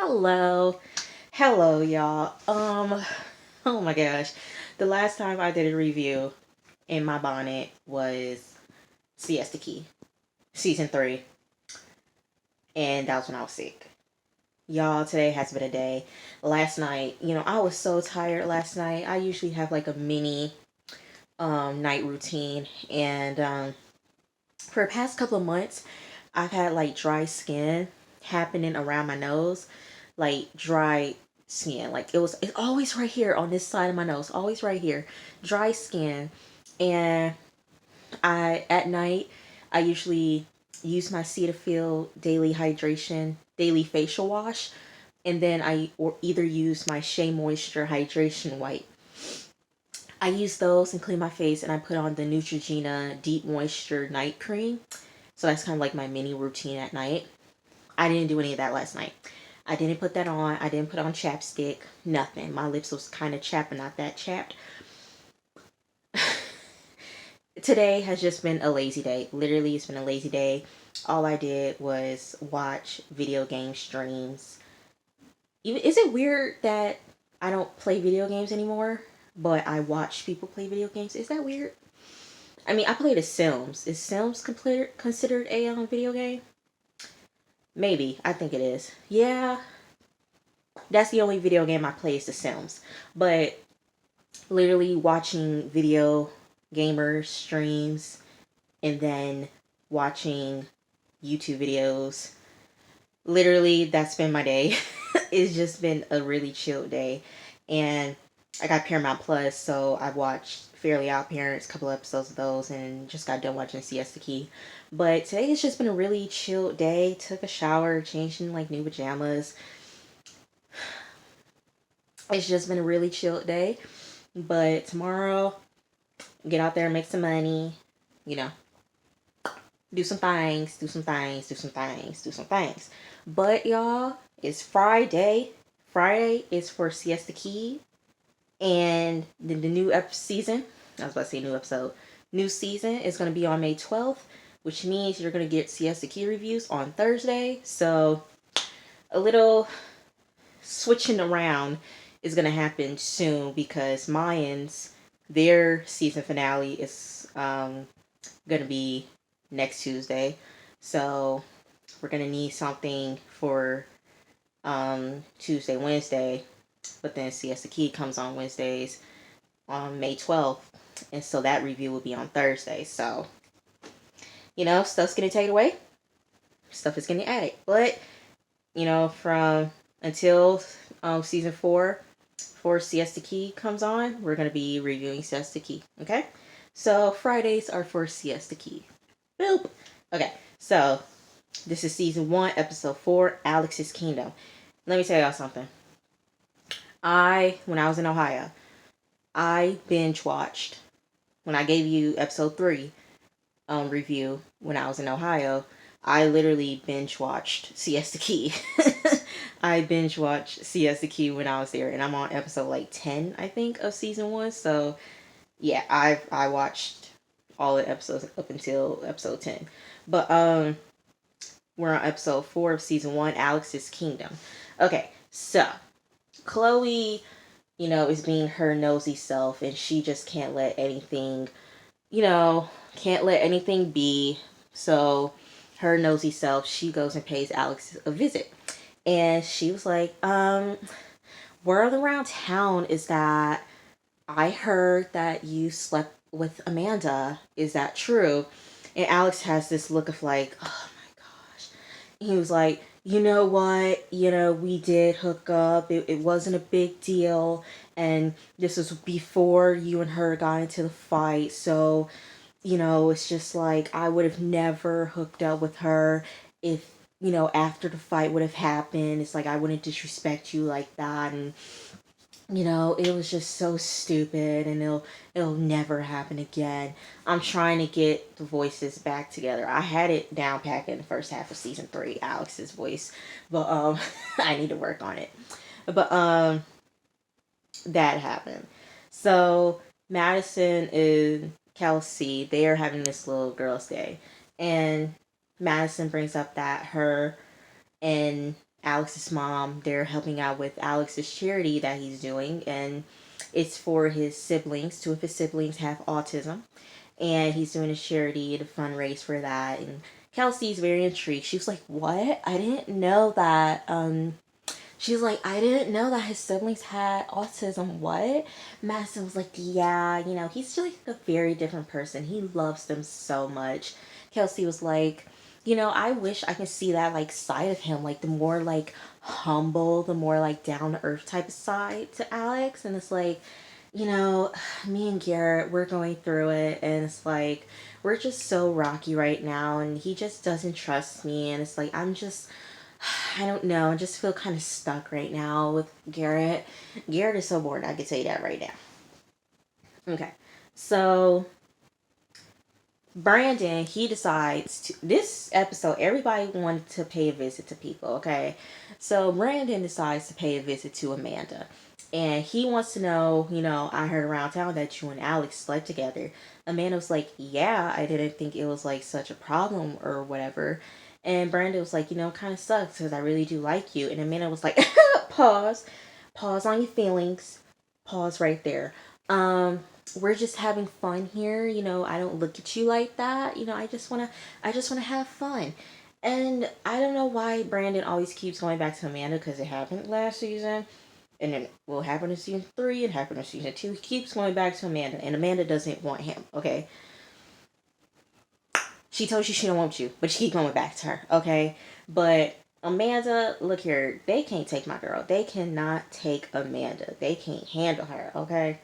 Hello. Hello, y'all. Oh my gosh. The last time I did a review in my bonnet was Siesta Key, season 3, and that was when I was sick. Y'all, today has been a day. Last night, I was so tired last night. I usually have like a mini night routine, and for the past couple of months, I've had like dry skin happening around my nose, like dry skin. Like it's always right here on this side of my nose, always right here, dry skin. And I at night I usually use my Cetaphil daily hydration, daily facial wash, and then I or either use my Shea Moisture hydration wipe. I use those and clean my face, and I put on the Neutrogena Deep Moisture Night Cream. So that's kind of like my mini routine at night. I didn't do any of that last night. I didn't put that on. I didn't put on chapstick. Nothing. My lips was kind of chapped, but not that chapped. Today has just been a lazy day. Literally, it's been a lazy day. All I did was watch video game streams. Even is it weird that I don't play video games anymore, but I watch people play video games? Is that weird? I mean, I played The Sims. Is Sims considered a video game? Maybe. I think it is. Yeah, that's the only video game I play is The Sims. But literally watching video gamers streams and then watching YouTube videos. Literally, that's been my day. It's just been a really chill day. And I got Paramount Plus, so I watched Fairly Odd Parents, a couple episodes of those, and just got done watching Siesta Key. But today has just been a really chill day. Took a shower, changed in like new pajamas. It's just been a really chill day. But tomorrow, get out there and make some money. You know, do some things, do some things, do some things, do some things. But y'all, it's Friday. Friday is for Siesta Key. And the new season, I was about to say new episode, new season is going to be on May 12th, which means you're going to get Siesta Key reviews on Thursday. So a little switching around is going to happen soon because Mayans, their season finale is going to be next Tuesday. So we're going to need something for Tuesday, Wednesday. But then Siesta Key comes on Wednesdays on May 12th. And so that review will be on Thursday. So, stuff's getting taken away. Stuff is getting added. But, from until season 4 for Siesta Key comes on, we're going to be reviewing Siesta Key. Okay? So Fridays are for Siesta Key. Boop. Okay. So this is season 1, episode 4, Alex's Kingdom. Let me tell y'all something. When I was in Ohio, I binge watched. When I gave you episode 3 review when I was in Ohio, I literally binge watched Siesta Key. I binge watched Siesta Key when I was there, and I'm on episode like 10, I think, of season 1. So yeah, I watched all the episodes up until episode 10. But we're on episode 4 of season 1, Alex's Kingdom. Okay, so Chloe, is being her nosy self, and she just can't let anything, can't let anything be. So her nosy self, she goes and pays Alex a visit. And she was like, word around town is that I heard that you slept with Amanda. Is that true? And Alex has this look of like, oh my gosh. He was like, you know what? We did hook up. It wasn't a big deal. And this was before you and her got into the fight. So, it's just like I would have never hooked up with her if, after the fight would have happened. It's like I wouldn't disrespect you like that. And it was just so stupid, and it'll never happen again. I'm trying to get the voices back together. I had it down packed in the first half of season 3, Alex's voice, but I need to work on it. But that happened. So Madison and Kelsey, they are having this little girls' day, and Madison brings up that her and Alex's mom, they're helping out with Alex's charity that he's doing, and it's for his siblings. Two of his siblings have autism, and he's doing a charity to fundraise for that. And Kelsey's very intrigued. She was like, "What? I didn't know that." She's like, "I didn't know that his siblings had autism." What? Madison was like, "Yeah, he's like a very different person. He loves them so much." Kelsey was like, "I wish I could see that like side of him, like the more like humble, the more like down to earth type of side to Alex." And it's like, you know, me and Garrett, we're going through it, and it's like we're just so rocky right now, and he just doesn't trust me, and it's like I don't know, I just feel kind of stuck right now with Garrett. Garrett is so bored, I can tell you that right now. Okay, so Brandon, he decides to, this episode, everybody wanted to pay a visit to people, okay? So Brandon decides to pay a visit to Amanda. And he wants to know, I heard around town that you and Alex slept together. Amanda was like, yeah, I didn't think it was like such a problem or whatever. And Brandon was like, kind of sucks because I really do like you. And Amanda was like, pause, pause on your feelings, pause right there. We're just having fun here. I don't look at you like that. I just wanna have fun. And I don't know why Brandon always keeps going back to Amanda because it happened last season. And then will happen in season 3, it happened in season 2. He keeps going back to Amanda, and Amanda doesn't want him, okay? She told you she don't want you, but she keep going back to her, okay? But Amanda, look here, they can't take my girl. They cannot take Amanda. They can't handle her, okay?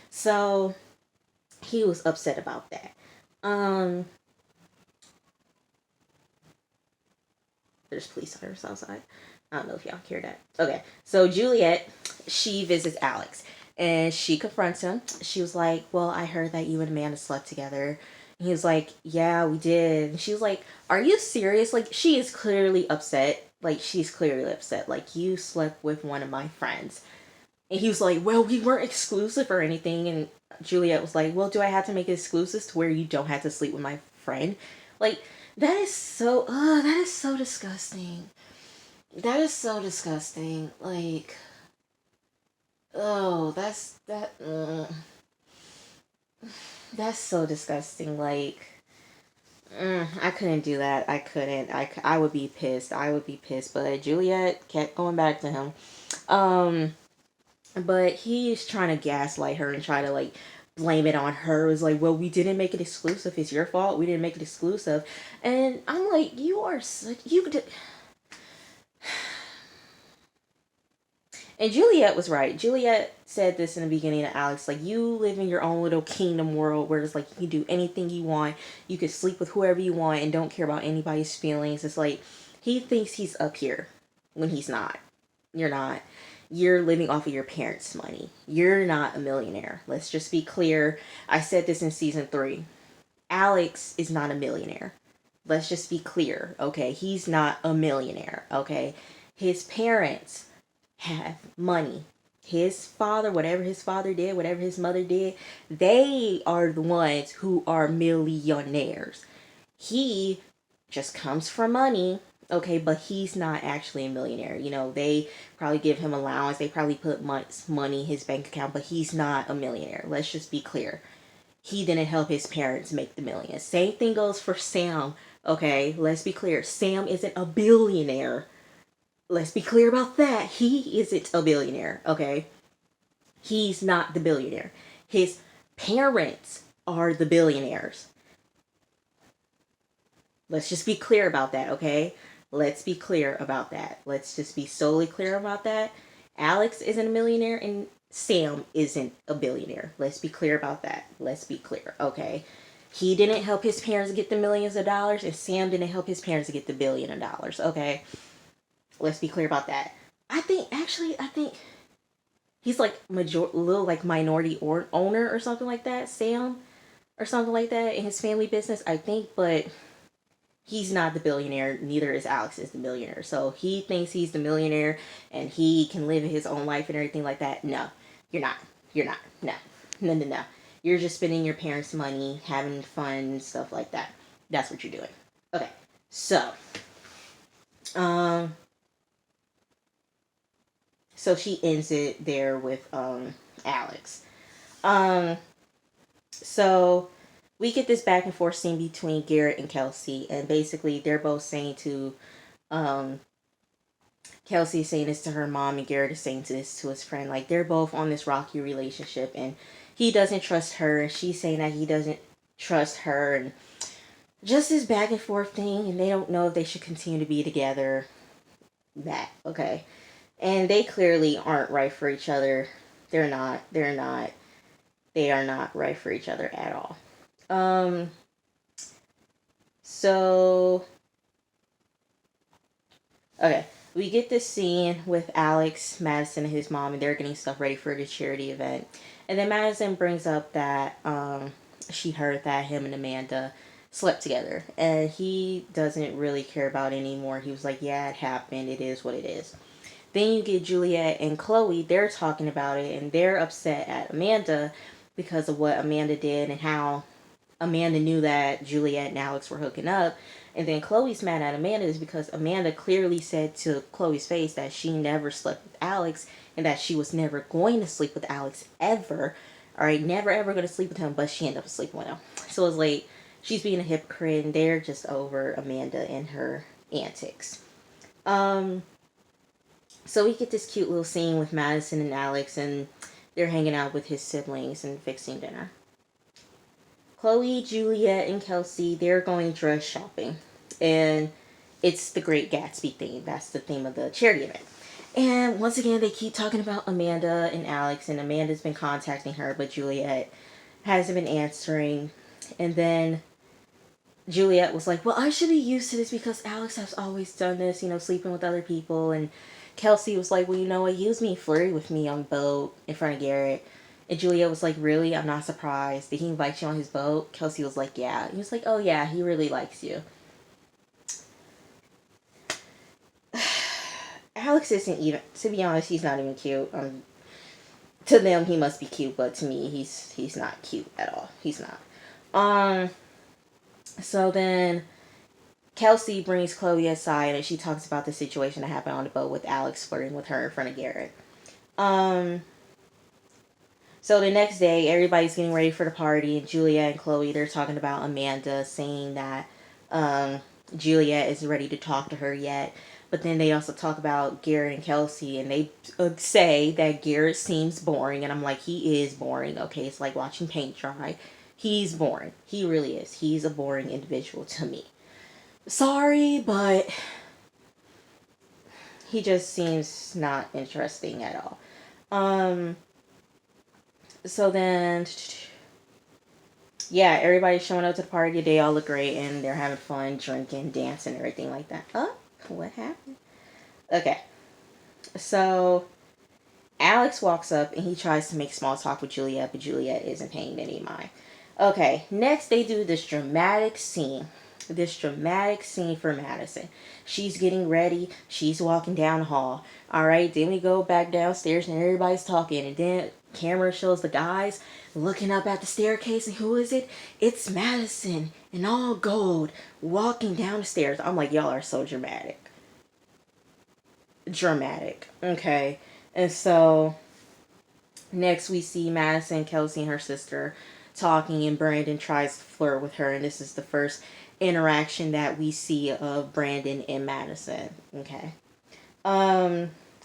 So he was upset about that. Um, there's police sirens outside. I don't know if y'all hear that. Okay, so Juliet, she visits Alex and she confronts him. She was like, "Well, I heard that you and Amanda slept together." And he was like, "Yeah, we did." And she was like, "Are you serious?" Like, she is clearly upset. Like, she's clearly upset. Like, you slept with one of my friends. And he was like, "Well, we weren't exclusive or anything." And Juliet was like, "Well, do I have to make it exclusive to where you don't have to sleep with my friend?" Like, that is so disgusting. That is so disgusting. Like, oh, that's so disgusting. Like, I couldn't do that. I couldn't. I would be pissed. I would be pissed. But Juliet kept going back to him. Um, but he's trying to gaslight her and try to like blame it on her. It was like, well, we didn't make it exclusive. It's your fault. We didn't make it exclusive. And I'm like, you are such you. And Juliet was right. Juliet said this in the beginning to Alex, like, you live in your own little kingdom world where it's like you can do anything you want. You can sleep with whoever you want and don't care about anybody's feelings. It's like he thinks he's up here when he's not. You're not. You're living off of your parents' money. You're not a millionaire. Let's just be clear. I said this in season 3. Alex is not a millionaire. Let's just be clear, okay? He's not a millionaire, okay? His parents have money. His father, whatever his father did, whatever his mother did, they are the ones who are millionaires. He just comes from money, okay, but he's not actually a millionaire. They probably give him allowance, they probably put money in his bank account, but he's not a millionaire. Let's just be clear. He didn't help his parents make the millions. Same thing goes for Sam, okay? Let's be clear. Sam isn't a billionaire. Let's be clear about that. He isn't a billionaire, okay? He's not the billionaire. His parents are the billionaires. Let's just be clear about that, okay? Let's be clear about that. Let's just be solely clear about that. Alex isn't a millionaire and Sam isn't a billionaire. Let's be clear about that. Let's be clear, okay? He didn't help his parents get the millions of dollars, and Sam didn't help his parents get the $1 billion, okay? Let's be clear about that. I think he's like little like minority or owner or something like that, Sam, or something like that in his family business, I think, but he's not the billionaire. Neither is Alex is the millionaire. So he thinks he's the millionaire and he can live his own life and everything like that. No, you're not. You're not. No, no, no, no. You're just spending your parents' money, having fun, stuff like that. That's what you're doing. Okay, so um, So she ends it there with Alex. Um, so we get this back and forth scene between Garrett and Kelsey, and basically they're both saying to um Kelsey is saying this to her mom, and Garrett is saying this to his friend. Like, they're both on this rocky relationship, and he doesn't trust her, and she's saying that he doesn't trust her, and just this back and forth thing, and they don't know if they should continue to be together. That, okay. And they clearly aren't right for each other. They're not. They're not. They are not right for each other at all. Um, so, okay. We get this scene with Alex, Madison, and his mom, and they're getting stuff ready for the charity event. And then Madison brings up that she heard that him and Amanda slept together. And he doesn't really care about it anymore. He was like, yeah, it happened. It is what it is. Then you get Juliet and Chloe. They're talking about it, and they're upset at Amanda because of what Amanda did and how Amanda knew that Juliet and Alex were hooking up. And then Chloe's mad at Amanda is because Amanda clearly said to Chloe's face that she never slept with Alex and that she was never going to sleep with Alex ever. All right, never ever going to sleep with him, but she ended up sleeping with him. So it's like she's being a hypocrite, and they're just over Amanda and her antics. Um, so we get this cute little scene with Madison and Alex, and they're hanging out with his siblings and fixing dinner. Chloe, Juliet, and Kelsey, they're going dress shopping. And it's the Great Gatsby theme. That's the theme of the charity event. And once again, they keep talking about Amanda and Alex, and Amanda's been contacting her, but Juliet hasn't been answering. And then Juliet was like, well, I should be used to this because Alex has always done this, sleeping with other people. And Kelsey was like, well, you know what? He was being flirty with me on the boat in front of Garrett. And Juliet was like, really? I'm not surprised. Did he invite you on his boat? Kelsey was like, yeah. He was like, oh, yeah, he really likes you. Alex isn't even, to be honest, he's not even cute. To them, he must be cute, but to me, he's not cute at all. He's not. So then Kelsey brings Chloe aside and she talks about the situation that happened on the boat with Alex flirting with her in front of Garrett. So the next day, everybody's getting ready for the party, and Juliet and Chloe, they're talking about Amanda, saying that Juliet isn't ready to talk to her yet. But then they also talk about Garrett and Kelsey, and they say that Garrett seems boring, and I'm like, he is boring, okay? It's like watching paint dry. He's boring. He really is. He's a boring individual to me. Sorry, but he just seems not interesting at all. So then, yeah, everybody's showing up to the party. They all look great, and they're having fun, drinking, dancing, everything like that. Oh, what happened? Okay, so Alex walks up, and he tries to make small talk with Juliet, but Juliet isn't paying any mind. Okay, next they do this dramatic scene. This dramatic scene for Madison. She's getting ready. She's walking down the hall. All right, then we go back downstairs and everybody's talking. And then camera shows the guys looking up at the staircase. And who is it? It's Madison in all gold walking down the stairs. I'm like, y'all are so dramatic. Dramatic. Okay. And so next we see Madison, Kelsey, and her sister talking, and Brandon tries to flirt with her, and this is the first interaction that we see of Brandon and Madison. Okay.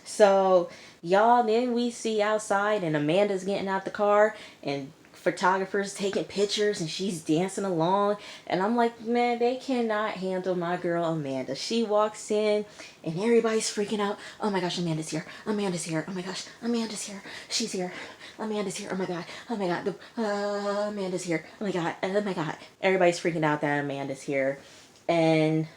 So y'all, then we see outside, and Amanda's getting out the car, and photographers taking pictures, and she's dancing along, and I'm like, man, they cannot handle my girl Amanda. She walks in and everybody's freaking out. Oh my gosh, Amanda's here. Amanda's here. Oh my gosh, Amanda's here. She's here. Amanda's here. Oh my god. Oh my god. Amanda's here. Oh my god. Oh my god. Everybody's freaking out that Amanda's here. And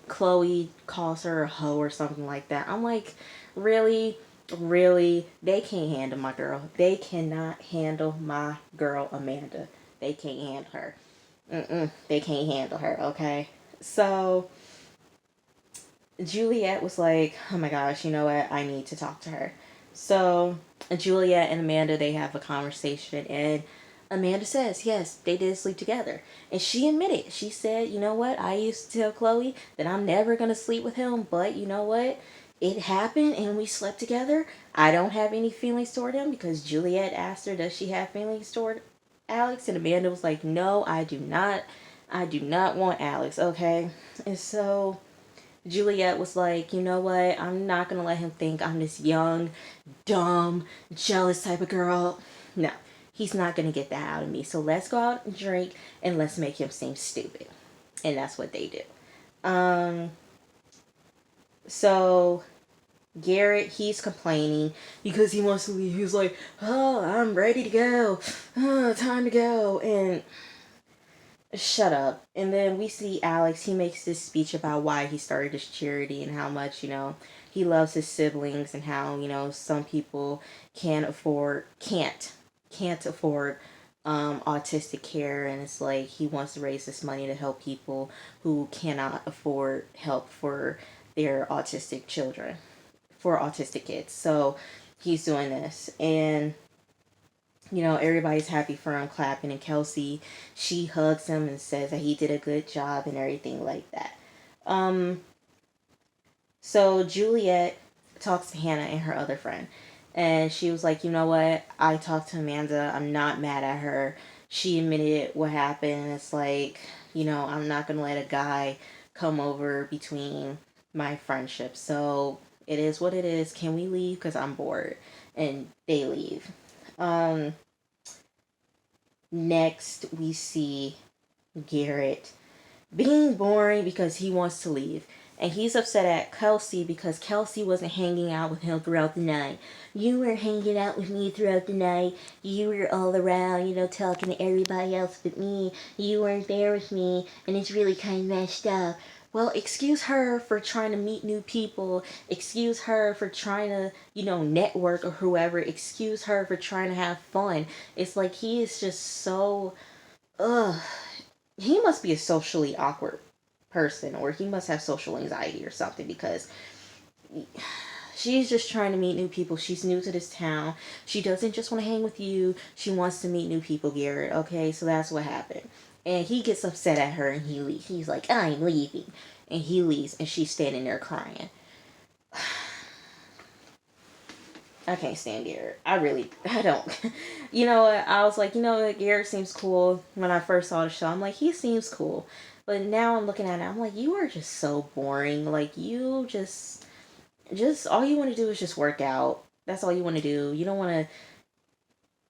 Chloe calls her a hoe or something like that. I'm like, really? Really? They can't handle my girl. They cannot handle my girl, Amanda. They can't handle her. They can't handle her, okay? So, Juliet was like, oh my gosh, you know what? I need to talk to her. So, Juliet and Amanda, they have a conversation, and Amanda says, yes, they did sleep together. And she admitted, she said, you know what? I used to tell Chloe that I'm never going to sleep with him, but you know what? it happened and we slept together. I don't have any feelings toward him because Juliet asked her, does she have feelings toward Alex? And Amanda was like, no, I do not. I do not want Alex, okay? And so Juliet was like, you know what? I'm not going to let him think I'm this young, dumb, jealous type of girl. No, he's not going to get that out of me. So let's go out and drink and let's make him seem stupid. And that's what they do. So Garrett, he's complaining because he wants to leave. He's like, oh, I'm ready to go. Oh, time to go. And shut up. And then we see Alex, he makes this speech about why he started this charity and how much, he loves his siblings and how, some people can't afford autistic care, and it's like he wants to raise this money to help people who cannot afford help for their autistic children, for autistic kids. So he's doing this, and everybody's happy for him, clapping, and Kelsey, she hugs him and says that he did a good job and everything like that. So Juliet talks to Hannah and her other friend, and she was like, you know what? I talked to Amanda. I'm not mad at her. She admitted what happened. It's like, I'm not going to let a guy come over between my friendship. So it is what it is. Can we leave? Because I'm bored. And they leave. Next, we see Garrett being boring because he wants to leave. And he's upset at Kelsey because Kelsey wasn't hanging out with him throughout the night. You were hanging out with me throughout the night. You were all around, talking to everybody else but me. You weren't there with me, and it's really kind of messed up. Well, excuse her for trying to meet new people. Excuse her for trying to, network or whoever. Excuse her for trying to have fun. It's like he is just so, he must be a socially awkward person, or he must have social anxiety or something, because she's just trying to meet new people. She's new to this town. She doesn't just want to hang with you. She wants to meet new people, Garrett. Okay, so that's what happened. And he gets upset at her and he leaves. He's like, I'm leaving. And he leaves and she's standing there crying. I can't stand Garrett. I don't. You know what? I was like, Garrett seems cool when I first saw the show. I'm like, he seems cool. But now I'm looking at it, I'm like, you are just so boring. Like, you just all you want to do is just work out. That's all you want to do. You don't want to,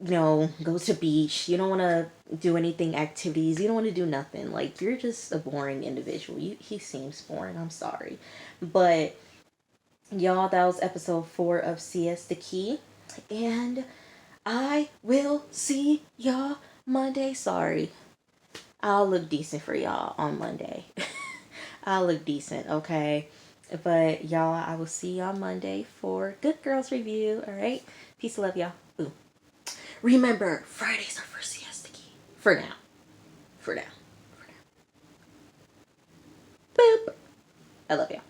go to the beach. You don't want to do anything, activities. You don't want to do nothing. Like, you're just a boring individual. He seems boring. I'm sorry. But, y'all, that was episode 4 of Siesta Key. And I will see y'all Monday. Sorry. I'll look decent for y'all on Monday. I'll look decent, okay? But, y'all, I will see y'all Monday for Good Girls Review, alright? Peace and love, y'all. Ooh. Remember, Fridays are for Siesta Key. For now. For now. For now. Boop. I love y'all.